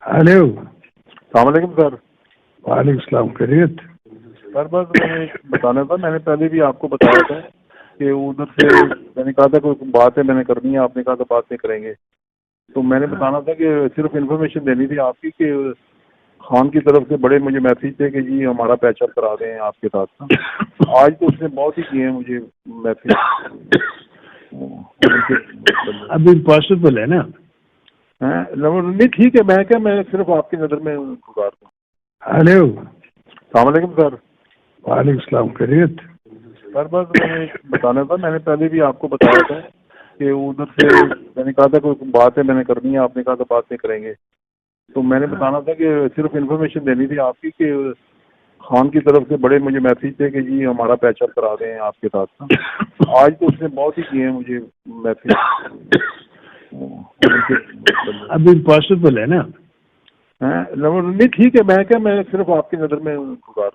Hello, السلام علیکم سر۔ وعلیکم السلام، خیریت؟ سر بس میں نے بتانا تھا، میں نے پہلے بھی آپ کو بتایا تھا کہ ادھر سے میں نے کہا تھا کوئی بات ہے میں نے کرنی ہے، آپ نے کہا تھا بات نہیں کریں گے، تو میں نے بتانا تھا کہ صرف انفارمیشن دینی تھی آپ کی کہ خان کی طرف سے بڑے مجھے میسیج تھے کہ جی ہمارا پیچ اپ کرا دیں آپ کے ساتھ نا۔ آج تو اس نے بہت ہی کیے ہیں مجھے میسیج۔ ابھی پاسبل ہے نا؟ نہیں ٹھیک ہے، میں کیا، میں صرف آپ کی نظر میں گزارتا ہوں۔ ہلو، السلام علیکم سر۔ وعلیکم السلام، خیریت؟ سر بس میں نے بتانا تھا، میں نے پہلے بھی آپ کو بتایا تھا کہ ادھر سے میں نے کہا تھا کوئی بات ہے میں نے کرنی ہے، آپ نے کہا تھا بات نہیں کریں گے، تو میں نے بتانا تھا کہ صرف انفارمیشن دینی تھی آپ کی کہ خان کی طرف سے بڑے مجھے میسیج تھے کہ جی ہمارا پیچ اپ کرا دیں آپ کے ساتھ نا۔ آج تو اس نے بہت ہی کیے ہیں مجھے میسیج۔ ابھی پاسبل ہے نا؟ نہیں ٹھیک ہے، میں کیا، میں صرف آپ کی نظر میں گزارتا ہوں۔